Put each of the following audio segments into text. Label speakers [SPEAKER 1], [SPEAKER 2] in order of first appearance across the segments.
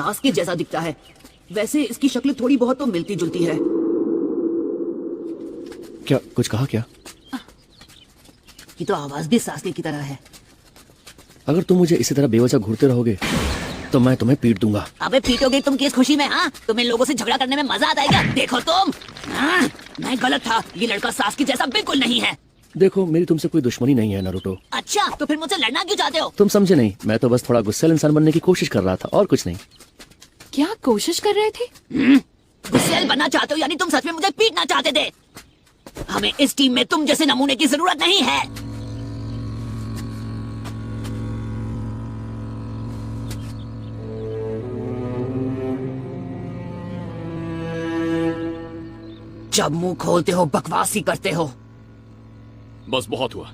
[SPEAKER 1] Sasuke जैसा दिखता है। वैसे इसकी शक्ल थोड़ी बहुत तो मिलती जुलती है।
[SPEAKER 2] क्या कुछ कहा क्या?
[SPEAKER 1] ये तो आवाज भी सास्के की तरह है।
[SPEAKER 2] अगर तुम मुझे इसी तरह बेवजह घूरते रहोगे तो मैं तुम्हें पीट दूंगा।
[SPEAKER 1] अबे पीटोगे तुम किस खुशी में? हाँ, तुम्हें लोगों से झगड़ा करने में मजा आता है क्या? देखो तुम, हाँ, मैं गलत था। ये लड़का सास्के जैसा बिल्कुल नहीं है।
[SPEAKER 2] देखो, मेरी तुमसे कोई दुश्मनी नहीं है नारुतो।
[SPEAKER 1] अच्छा, तो फिर मुझसे लड़ना क्यों चाहते हो?
[SPEAKER 2] तुम समझे नहीं, मैं तो बस थोड़ा गुस्सैल इंसान बनने की कोशिश कर रहा था और कुछ नहीं।
[SPEAKER 3] क्या कोशिश कर रहे थे?
[SPEAKER 1] गुस्सैल बनना चाहते हो यानी तुम सच में मुझे पीटना चाहते थे? हमें इस टीम में तुम जैसे नमूने की जरूरत नहीं है। जब मुंह खोलते हो बकवास ही करते हो।
[SPEAKER 4] बस बहुत हुआ,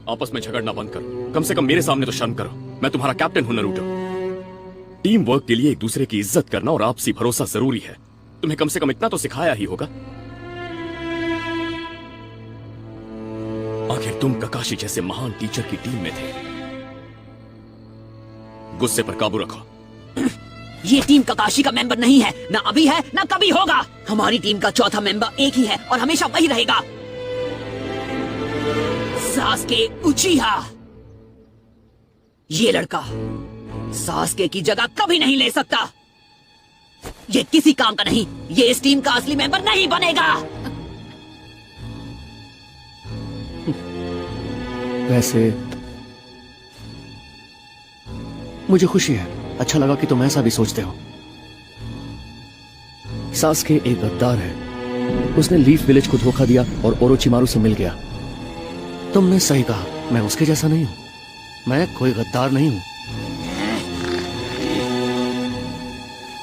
[SPEAKER 4] आपस में झगड़ना बंद करो। कम से कम मेरे सामने तो शर्म करो। मैं तुम्हारा कैप्टन हूं नारुतो। टीम वर्क के लिए एक दूसरे की इज्जत करना और आपसी भरोसा जरूरी है। तुम्हें कम से कम इतना तो सिखाया ही होगा। आखिर तुम ककाशी जैसे महान टीचर की टीम में थे। गुस्से पर काबू रखो।
[SPEAKER 1] ये टीम ककाशी का मेंबर नहीं है, ना अभी है ना कभी होगा। हमारी टीम का चौथा मेंबर एक ही है और हमेशा वही रहेगा, सास्के उचिहा। ये लड़का सास्के की जगह कभी नहीं ले सकता। ये किसी काम का नहीं। ये इस टीम का असली मेंबर नहीं बनेगा।
[SPEAKER 2] वैसे मुझे खुशी है, अच्छा लगा कि तुम ऐसा भी सोचते हो। सास्के एक गद्दार है। उसने लीफ विलेज को धोखा दिया और ओरोचिमारू से मिल गया। तुमने सही कहा, मैं उसके जैसा नहीं हूं। मैं कोई गद्दार नहीं हूं।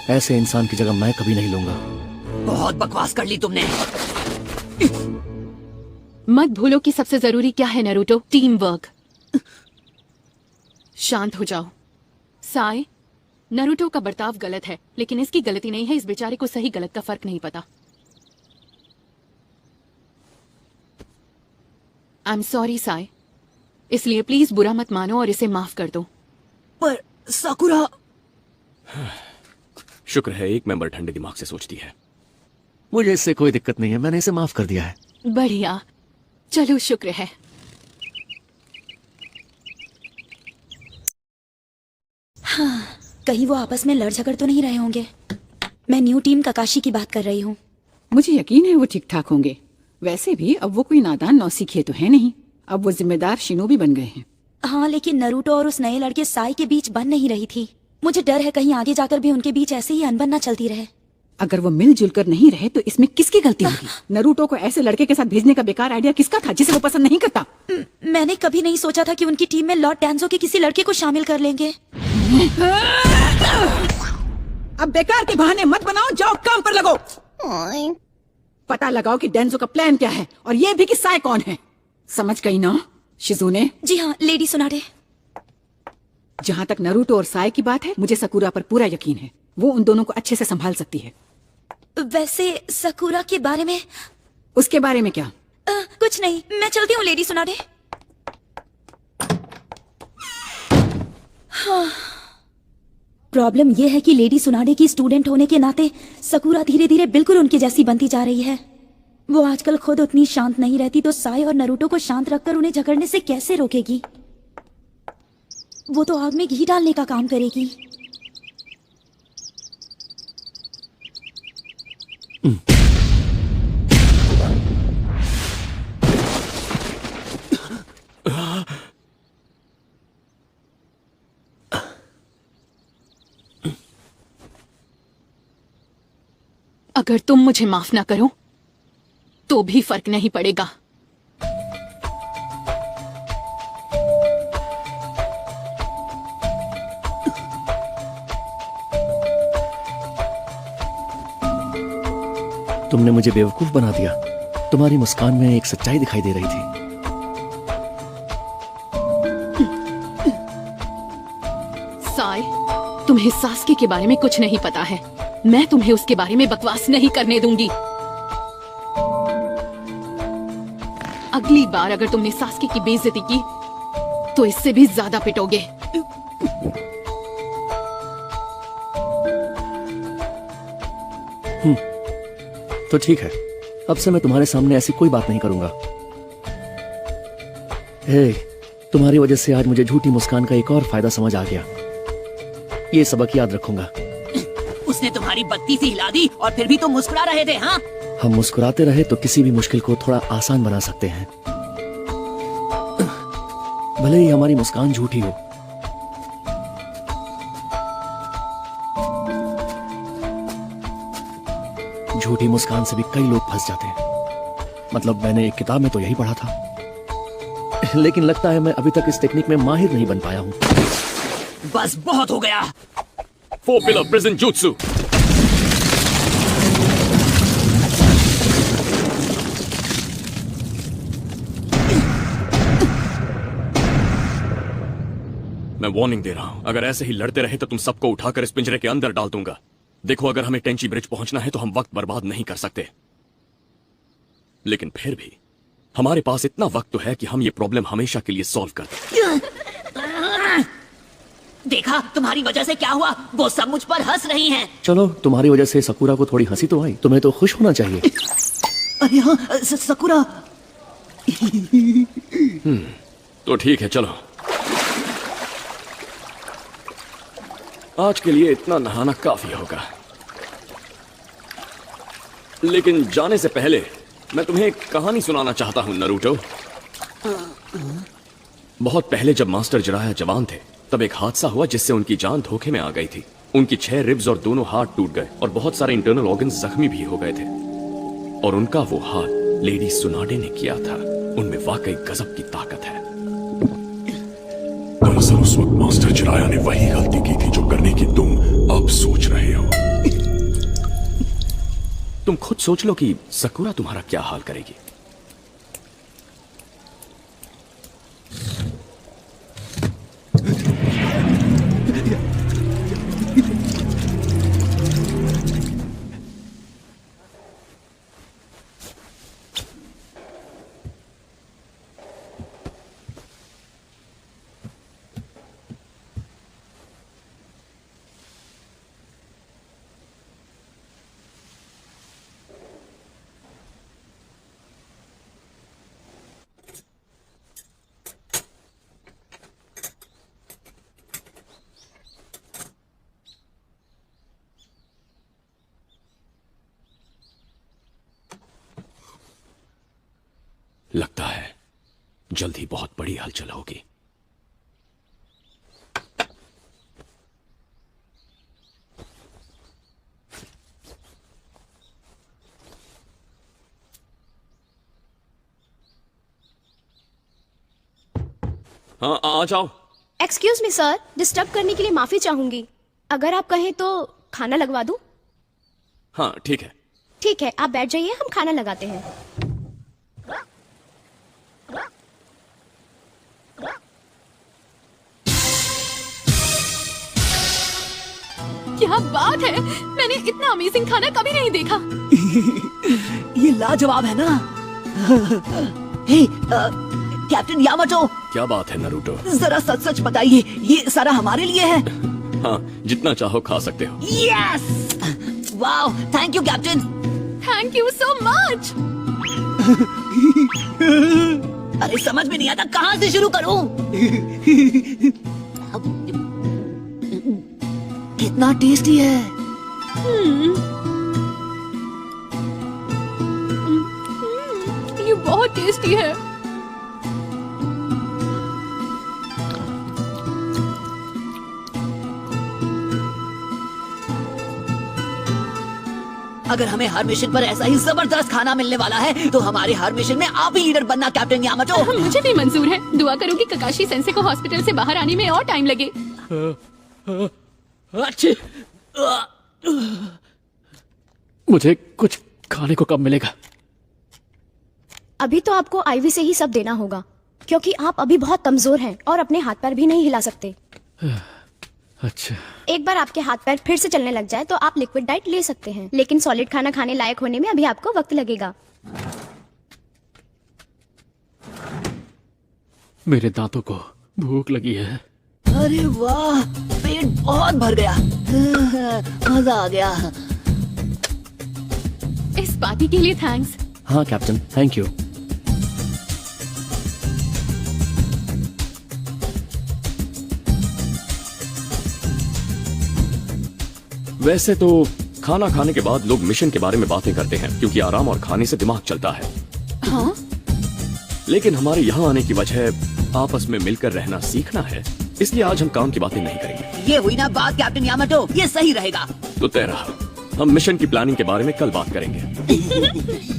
[SPEAKER 2] ऐसे इंसान की जगह मैं कभी नहीं लूंगा।
[SPEAKER 1] बहुत बकवास कर ली तुमने।
[SPEAKER 3] मत भूलो कि सबसे जरूरी क्या है नारुतो? Team work. शांत हो जाओ। साय, नारुतो का बर्ताव गलत है, लेकिन इसकी गलती नहीं है। इस बेचारे को सही गलत का फर्क नहीं पता। आई एम सॉरी साय, इसलिए प्लीज बुरा मत मानो और इसे माफ कर दो।
[SPEAKER 1] पर साकुरा।
[SPEAKER 4] शुक्र है एक मेंबर ठंडे दिमाग से सोचती है।
[SPEAKER 2] मुझे इससे कोई दिक्कत नहीं है, मैंने इसे माफ कर दिया है।
[SPEAKER 3] बढ़िया, चलो शुक्र है।
[SPEAKER 5] हाँ, कहीं वो आपस में लड़ झगड़ तो नहीं रहे होंगे। मैं न्यू टीम ककाशी की बात कर रही हूँ।
[SPEAKER 6] मुझे यकीन है वो ठीक ठाक होंगे। वैसे भी अब वो कोई नादान नौसिखिए तो है नहीं। अब वो जिम्मेदार शिनोबी बन गए हैं।
[SPEAKER 5] हाँ, लेकिन नारुतो और उस नए लड़के साई के बीच बन नहीं रही थी। मुझे डर है कहीं आगे जाकर भी उनके बीच ऐसे ही अनबन न चलती रहे।
[SPEAKER 6] अगर वो मिलजुल कर नहीं रहे तो इसमें किसकी गलती होगी? नारुतो को ऐसे लड़के के साथ भेजने का बेकार आइडिया किसका था जिसे वो पसंद नहीं करता?
[SPEAKER 5] मैंने कभी नहीं सोचा था कि उनकी टीम में लॉर्ड डैंजो के किसी लड़के को शामिल कर लेंगे।
[SPEAKER 6] अब बेकार के बहाने मत बनाओ, जाओ काम पर लगो। पता लगाओ कि डेंजो का प्लान क्या है और ये भी कि साय कौन है। समझ गई ना शिजुने?
[SPEAKER 5] जी हाँ लेडी सुनाडे।
[SPEAKER 6] जहाँ तक नारुतो और साय की बात है, मुझे सकुरा पर पूरा यकीन है। वो उन दोनों को अच्छे से संभाल सकती है।
[SPEAKER 5] वैसे सकुरा के बारे में?
[SPEAKER 6] उसके बारे में क्या?
[SPEAKER 5] कुछ नहीं, मैं चलती हूँ लेडी सुनाडे। हाँ। प्रॉब्लम यह है कि लेडी सुनाडे की स्टूडेंट होने के नाते सकुरा धीरे धीरे बिल्कुल उनकी जैसी बनती जा रही है। वो आजकल खुद उतनी शांत नहीं रहती, तो साय और नारुतो को शांत रखकर उन्हें झगड़ने से कैसे रोकेगी? वो तो आग में घी डालने का काम करेगी।
[SPEAKER 3] अगर तुम मुझे माफ ना करो तो भी फर्क नहीं पड़ेगा।
[SPEAKER 2] तुमने मुझे बेवकूफ बना दिया। तुम्हारी मुस्कान में एक सच्चाई दिखाई दे रही थी।
[SPEAKER 3] साय, तुम्हें सास्के के बारे में कुछ नहीं पता है। मैं तुम्हें उसके बारे में बकवास नहीं करने दूंगी। अगली बार अगर तुमने सास्के की बेइज्जती की तो इससे भी ज्यादा पिटोगे।
[SPEAKER 2] तो ठीक है, अब से मैं तुम्हारे सामने ऐसी कोई बात नहीं करूंगा। हे, तुम्हारी वजह से आज मुझे झूठी मुस्कान का एक और फायदा समझ आ गया। ये सबक याद रखूंगा।
[SPEAKER 1] उसने तुम्हारी बत्ती सी हिला दी और फिर भी तुम मुस्कुरा रहे थे, हाँ?
[SPEAKER 2] हम मुस्कुराते रहे तो किसी भी मुश्किल को थोड़ा आसान बना सकते हैं, भले ही हमारी मुस्कान झूठी हो। झूठी मुस्कान से भी कई लोग फंस जाते हैं। मतलब मैंने एक किताब में तो यही पढ़ा था, लेकिन लगता है मैं अभी तक इस टेक्निक में माहिर नहीं बन पाया हूं।
[SPEAKER 1] बस बहुत हो गया।
[SPEAKER 4] 4 पिलर प्रिजन jutsu। मैं वार्निंग दे रहा हूं, अगर ऐसे ही लड़ते रहे तो तुम सबको उठाकर इस पिंजरे के अंदर डाल दूंगा। देखो, अगर हमें टेंची ब्रिज पहुंचना है तो हम वक्त बर्बाद नहीं कर सकते, लेकिन फिर भी हमारे पास इतना वक्त तो है कि हम ये प्रॉब्लम हमेशा के लिए सॉल्व कर दें।
[SPEAKER 1] देखा तुम्हारी वजह से क्या हुआ? वो सब मुझ पर हंस रही हैं।
[SPEAKER 2] चलो, तुम्हारी वजह से सकुरा को थोड़ी हंसी तो आई, तुम्हें तो खुश होना चाहिए।
[SPEAKER 1] अरे हाँ, सकुरा।
[SPEAKER 4] तो ठीक है, चलो। आज के लिए इतना नहाना काफी होगा, लेकिन जाने से पहले मैं तुम्हें एक कहानी सुनाना चाहता हूं, नारुतो। बहुत पहले जब मास्टर जिराया जवान थे, तब एक हादसा हुआ जिससे उनकी जान धोखे में आ गई थी। उनकी 6 रिब्स और दोनों हाथ टूट गए और बहुत सारे इंटरनल ऑर्गन्स जख्मी भी हो गए थे। और उनका वो हाथ लेडी सुनाडे ने किया था। उनमें वाकई गजब की ताकत है।
[SPEAKER 7] दरअसल उस वक्त मास्टर जिराया ने वही गलती की थी जो करने की तुम अब सोच रहे हो।
[SPEAKER 4] तुम खुद सोच लो कि सकुरा तुम्हारा क्या हाल करेगी। लगता है जल्द ही बहुत बड़ी हलचल होगी। हाँ, आ जाओ।
[SPEAKER 8] एक्सक्यूज मी सर, डिस्टर्ब करने के लिए माफी चाहूंगी। अगर आप कहें तो खाना लगवा दूं?
[SPEAKER 4] हाँ, ठीक है।
[SPEAKER 8] ठीक है, आप बैठ जाइए, हम खाना लगाते हैं।
[SPEAKER 3] क्या बात है, मैंने इतना अमेजिंग खाना कभी नहीं देखा।
[SPEAKER 1] ये लाजवाब है ना? हे, कैप्टन यामाटो,
[SPEAKER 4] क्या बात है नारुतो?
[SPEAKER 1] जरा सच सच बताइए, ये सारा हमारे लिए है?
[SPEAKER 4] हाँ, जितना चाहो खा सकते हो।
[SPEAKER 1] Yes! Wow, thank you captain.
[SPEAKER 3] Thank you so much.
[SPEAKER 1] अरे समझ में नहीं आता कहाँ से शुरू करूं? कितना टेस्टी है।
[SPEAKER 3] ये बहुत टेस्टी है।
[SPEAKER 1] अगर हमें हर मिशन पर ऐसा ही जबरदस्त खाना मिलने वाला है तो हमारे हर मिशन में आप ही लीडर बनना कैप्टन यामाटो।
[SPEAKER 3] मुझे भी मंजूर है। दुआ करो कि ककाशी सेंसे को हॉस्पिटल से बाहर आने में और टाइम लगे।
[SPEAKER 2] मुझे कुछ खाने को कब मिलेगा?
[SPEAKER 8] अभी तो आपको आईवी से ही सब देना होगा, क्योंकि आप अभी बहुत कमजोर हैं और अपने हाथ पैर भी नहीं हिला सकते।
[SPEAKER 2] अच्छा,
[SPEAKER 8] एक बार आपके हाथ पैर फिर से चलने लग जाए तो आप लिक्विड डाइट ले सकते हैं, लेकिन सॉलिड खाना खाने लायक होने में अभी आपको वक्त लगेगा।
[SPEAKER 2] मेरे दांतों को भूख लगी है।
[SPEAKER 1] अरे वाह, पेट बहुत भर गया। मजा आ गया।
[SPEAKER 3] इस पार्टी के लिए थैंक्स।
[SPEAKER 2] हाँ कैप्टन, थैंक यू।
[SPEAKER 4] वैसे तो खाना खाने के बाद लोग मिशन के बारे में बातें करते हैं क्योंकि आराम और खाने से दिमाग चलता है।
[SPEAKER 3] हाँ?
[SPEAKER 4] लेकिन हमारे यहाँ आने की वजह आपस में मिलकर रहना सीखना है, इसलिए आज हम काम की बातें नहीं करेंगे।
[SPEAKER 1] ये हुई ना बात कैप्टन यामाटो, ये सही रहेगा।
[SPEAKER 4] तो तय रहा, हम मिशन की प्लानिंग के बारे में कल बात करेंगे।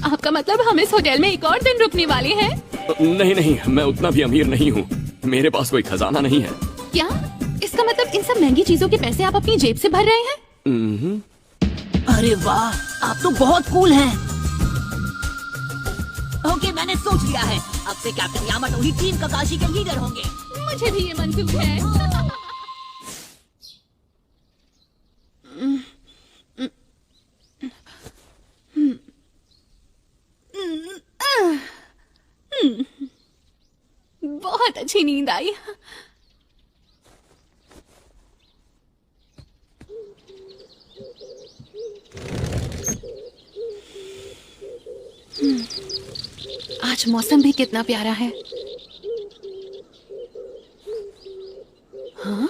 [SPEAKER 3] आपका मतलब हम इस होटल में एक और दिन रुकने वाले हैं?
[SPEAKER 4] नहीं नहीं, मैं उतना भी अमीर नहीं हूँ, मेरे पास कोई खजाना नहीं है।
[SPEAKER 3] क्या? इसका मतलब इन सब महंगी चीजों के पैसे आप अपनी जेब से भर रहे हैं?
[SPEAKER 1] अरे वाह, आप तो बहुत कूल हैं। ओके, मैंने सोच लिया है, अब से कैप्टन यामाटो ही टीम ककाशी के लीडर होंगे।
[SPEAKER 3] मुझे भी ये मंजूर है। बहुत अच्छी नींद आई। आज मौसम भी कितना प्यारा है। हाँ?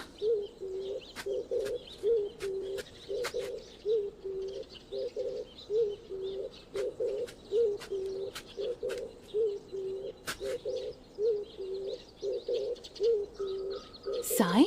[SPEAKER 3] साई?